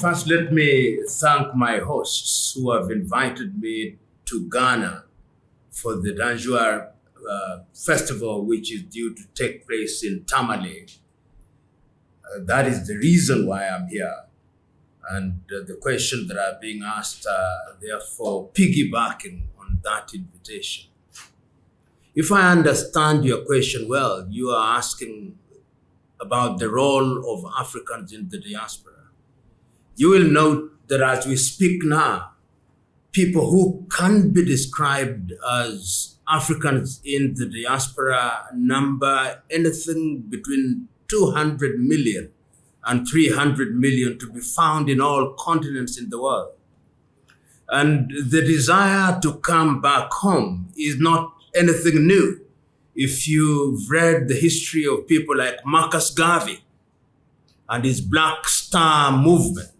First, let me thank my hosts who have invited me to Ghana for the Danjau Festival, which is due to take place in Tamale. That is the reason why I'm here. And the questions that are being asked are therefore piggybacking on that invitation. If I understand your question well, you are asking about the role of Africans in the diaspora. You will note that as we speak now, people who can be described as Africans in the diaspora number anything between 200 million and 300 million to be found in all continents in the world. And the desire to come back home is not anything new. If you've read the history of people like Marcus Garvey and his Black Star movement,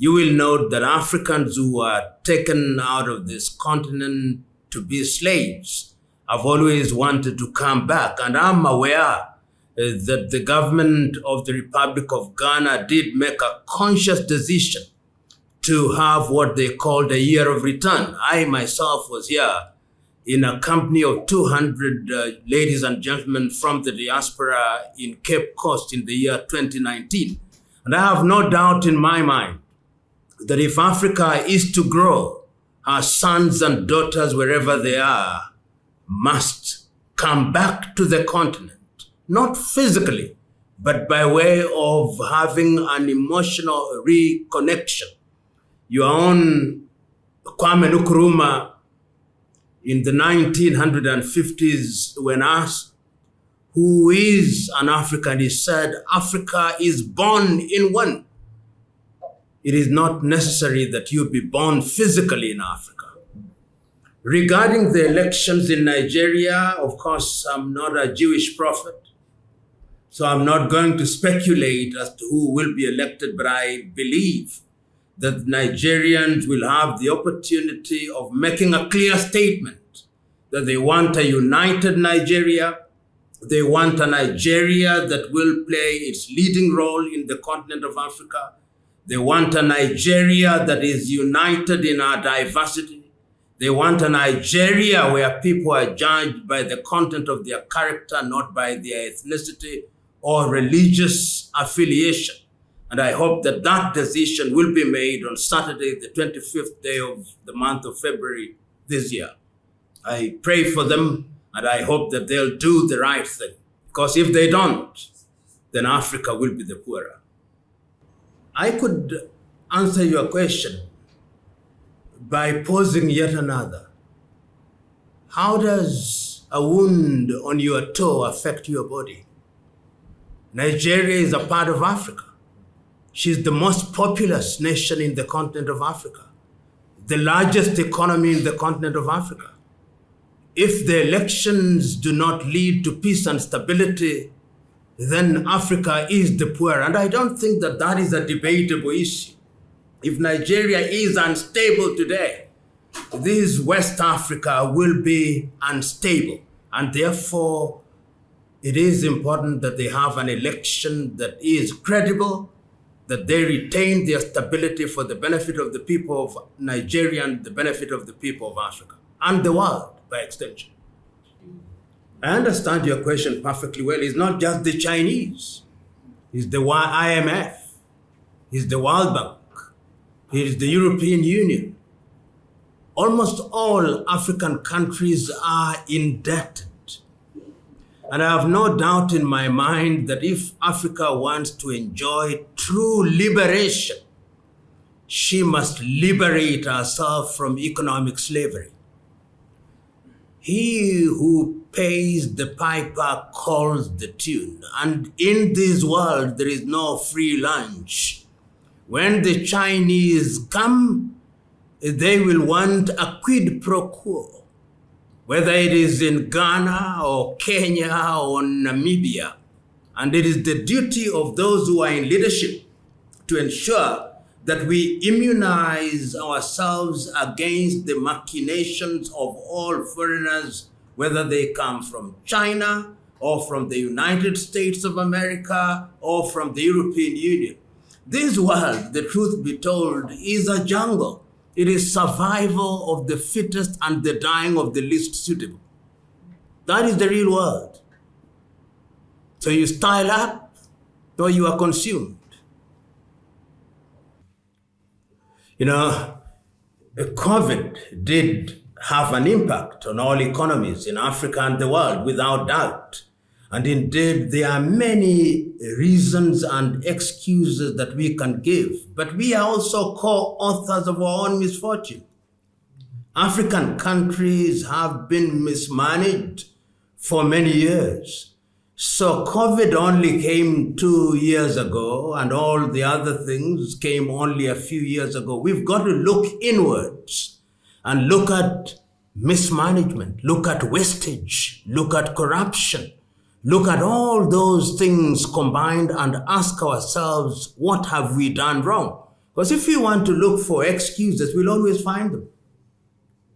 you will note that Africans who were taken out of this continent to be slaves have always wanted to come back. And I'm aware that the government of the Republic of Ghana did make a conscious decision to have what they called a year of return. I myself was here in a company of 200 ladies and gentlemen from the diaspora in Cape Coast in the year 2019. And I have no doubt in my mind that if Africa is to grow, our sons and daughters, wherever they are, must come back to the continent, not physically, but by way of having an emotional reconnection. Your own Kwame Nkrumah in the 1950s, when asked who is an African, he said, Africa is born in one. It is not necessary that you be born physically in Africa. Regarding the elections in Nigeria, of course, I'm not a Jewish prophet, so I'm not going to speculate as to who will be elected, but I believe that Nigerians will have the opportunity of making a clear statement that they want a united Nigeria. They want a Nigeria that will play its leading role in the continent of Africa. They want a Nigeria that is united in our diversity. They want a Nigeria where people are judged by the content of their character, not by their ethnicity or religious affiliation. And I hope that that decision will be made on Saturday, the 25th day of the month of February this year. I pray for them and I hope that they'll do the right thing. Because if they don't, then Africa will be the poorer. I could answer your question by posing yet another. How does a wound on your toe affect your body? Nigeria is a part of Africa. She's the most populous nation in the continent of Africa, the largest economy in the continent of Africa. If the elections do not lead to peace and stability, then Africa is the poor. And I don't think that that is a debatable issue. If Nigeria is unstable today, this West Africa will be unstable. And therefore, it is important that they have an election that is credible, that they retain their stability for the benefit of the people of Nigeria and the benefit of the people of Africa and the world by extension. I understand your question perfectly well. It's not just the Chinese. It's the IMF. It's the World Bank. It's the European Union. Almost all African countries are indebted. And I have no doubt in my mind that if Africa wants to enjoy true liberation, she must liberate herself from economic slavery. He who pays the piper calls the tune. And in this world, there is no free lunch. When the Chinese come, they will want a quid pro quo, whether it is in Ghana or Kenya or Namibia. And it is the duty of those who are in leadership to ensure that we immunize ourselves against the machinations of all foreigners, whether they come from China or from the United States of America or from the European Union. This world, the truth be told, is a jungle. It is survival of the fittest and the dying of the least suitable. That is the real world. So you style up or you are consumed. You know, COVID did have an impact on all economies in Africa and the world, without doubt. And indeed, there are many reasons and excuses that we can give, but we are also co-authors of our own misfortune. African countries have been mismanaged for many years. So COVID only came 2 years ago, and all the other things came only a few years ago. We've got to look inwards and look at mismanagement, look at wastage, look at corruption, look at all those things combined and ask ourselves, what have we done wrong? Because if we want to look for excuses, we'll always find them.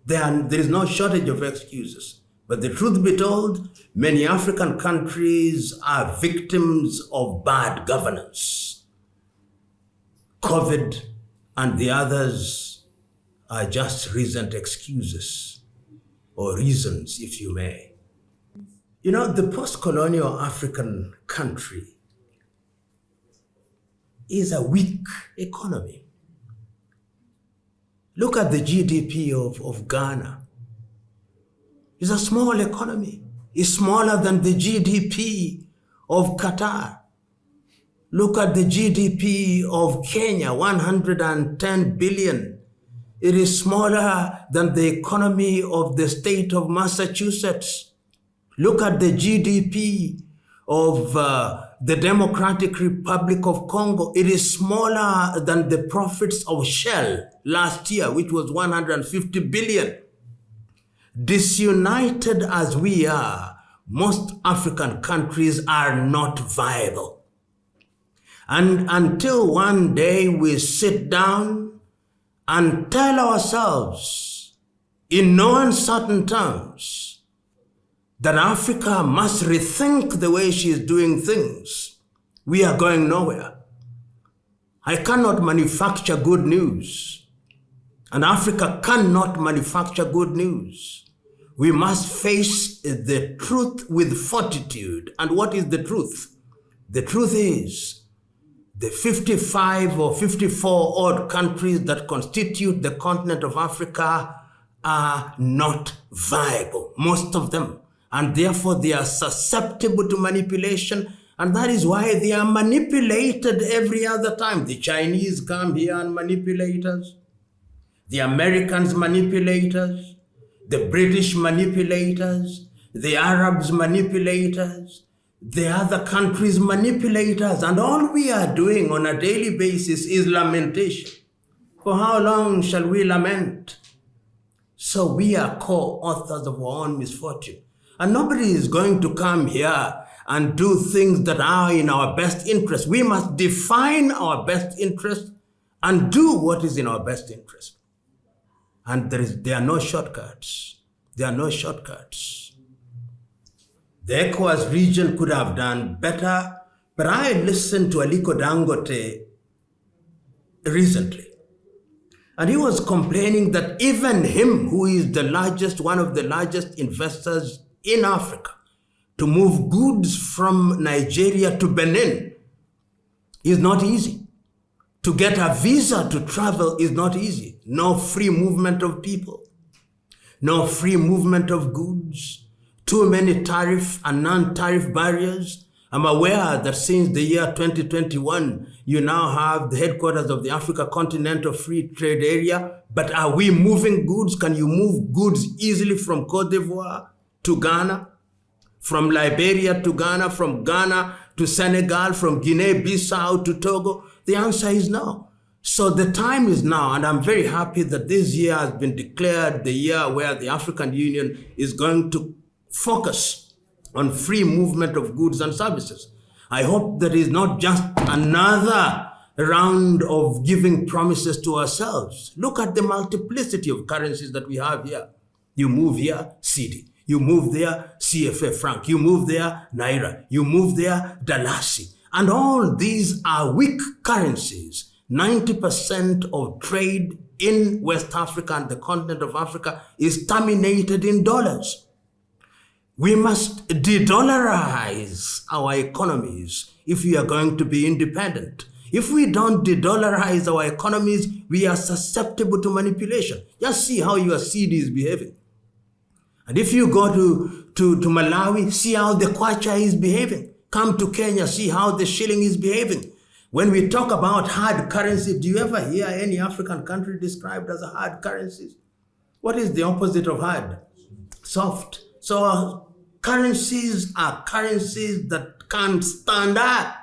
There is no shortage of excuses. But the truth be told, many African countries are victims of bad governance. COVID and the others are just recent excuses, or reasons, if you may. You know, the post-colonial African country is a weak economy. Look at the GDP of Ghana. It's a small economy. It's smaller than the GDP of Qatar. Look at the GDP of Kenya, 110 billion. It is smaller than the economy of the state of Massachusetts. Look at the GDP of the Democratic Republic of Congo. It is smaller than the profits of Shell last year, which was 150 billion. Disunited as we are, most African countries are not viable. And until one day we sit down and tell ourselves in no uncertain terms that Africa must rethink the way she is doing things, we are going nowhere. I cannot manufacture good news, and Africa cannot manufacture good news. We must face the truth with fortitude. And what is the truth? The truth is the 55 or 54 odd countries that constitute the continent of Africa are not viable, most of them. And therefore they are susceptible to manipulation. And that is why they are manipulated every other time. The Chinese come here and manipulate us. The Americans manipulate us. The British manipulators, the Arabs manipulators, the other countries manipulators, and all we are doing on a daily basis is lamentation. For how long shall we lament? So we are co-authors of our own misfortune. And nobody is going to come here and do things that are in our best interest. We must define our best interest and do what is in our best interest. And there are no shortcuts. There are no shortcuts. The ECOWAS region could have done better, but I listened to Aliko Dangote recently. And he was complaining that even him, who is one of the largest investors in Africa, to move goods from Nigeria to Benin is not easy. To get a visa to travel is not easy. No free movement of people. No free movement of goods. Too many tariff and non-tariff barriers. I'm aware that since the year 2021, you now have the headquarters of the Africa Continental Free Trade Area. But are we moving goods? Can you move goods easily from Cote d'Ivoire to Ghana? From Liberia to Ghana? From Ghana to Senegal? From Guinea-Bissau to Togo? The answer is no. So the time is now, and I'm very happy that this year has been declared the year where the African Union is going to focus on free movement of goods and services. I hope that is not just another round of giving promises to ourselves. Look at the multiplicity of currencies that we have here. You move here, cedi. You move there, CFA franc. You move there, naira. You move there, dalasi. And all these are weak currencies. 90% of trade in West Africa and the continent of Africa is terminated in dollars. We must de-dollarize our economies if we are going to be independent. If we don't de-dollarize our economies, we are susceptible to manipulation. Just see how your cedi is behaving. And if you go to Malawi, see how the kwacha is behaving. Come to Kenya, see how the shilling is behaving. When we talk about hard currency, do you ever hear any African country described as a hard currency? What is the opposite of hard? Soft. So our currencies are currencies that can't stand up.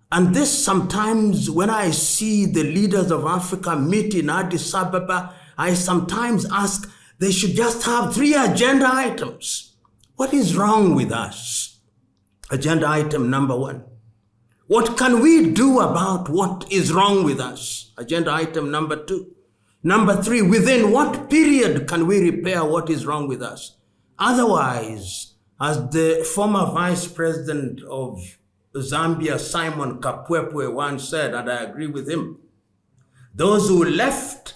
And this sometimes, when I see the leaders of Africa meet in Addis Ababa, I sometimes ask, they should just have 3 agenda items. What is wrong with us? Agenda item number 1. What can we do about what is wrong with us? Agenda item number 2. Number 3, within what period can we repair what is wrong with us? Otherwise, as the former vice president of Zambia, Simon Kapwepwe, once said, and I agree with him, those who left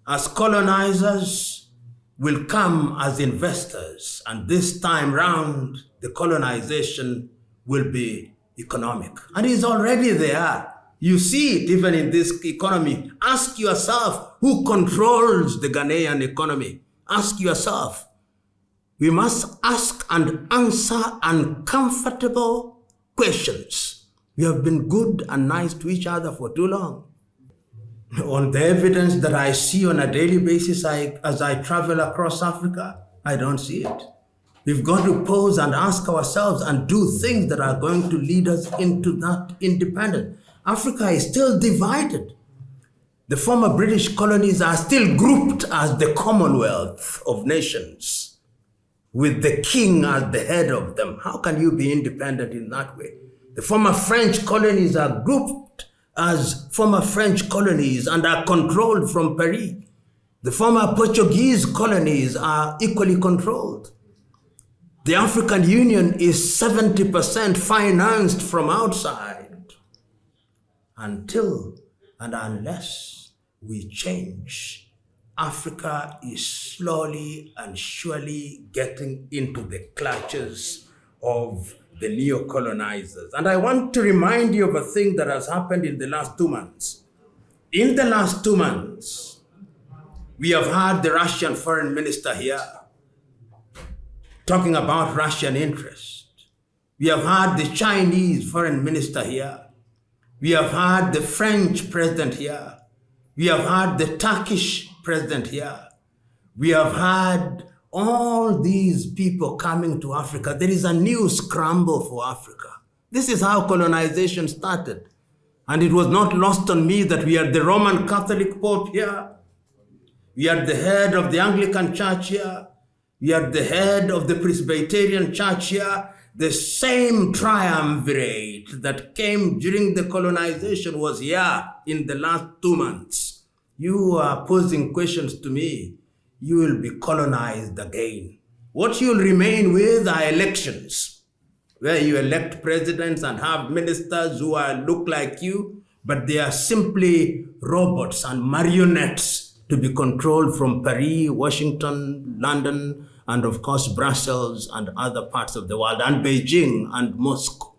as colonizers will come as investors, and this time round, the colonization will be economic. And it's already there. You see it even in this economy. Ask yourself, who controls the Ghanaian economy? Ask yourself. We must ask and answer uncomfortable questions. We have been good and nice to each other for too long. On the evidence that I see on a daily basis as I travel across Africa, I don't see it. We've got to pause and ask ourselves and do things that are going to lead us into that independence. Africa is still divided. The former British colonies are still grouped as the Commonwealth of Nations, with the king as the head of them. How can you be independent in that way? The former French colonies are grouped as former French colonies and are controlled from Paris. The former Portuguese colonies are equally controlled. The African Union is 70% financed from outside. Until and unless we change, Africa is slowly and surely getting into the clutches of the neo-colonizers. And I want to remind you of a thing that has happened in the last 2 months. In the last 2 months, we have had the Russian foreign minister here talking about Russian interest. We have had the Chinese foreign minister here. We have had the French president here. We have had the Turkish president here. We have had all these people coming to Africa. There is a new scramble for Africa. This is how colonization started. And it was not lost on me that we had the Roman Catholic Pope here. We had the head of the Anglican Church here. We had the head of the Presbyterian Church here. The same triumvirate that came during the colonization was here in the last 2 months. You are posing questions to me. You will be colonized again. What you'll remain with are elections, where you elect presidents and have ministers who look like you, but they are simply robots and marionettes to be controlled from Paris, Washington, London, and of course Brussels and other parts of the world, and Beijing and Moscow.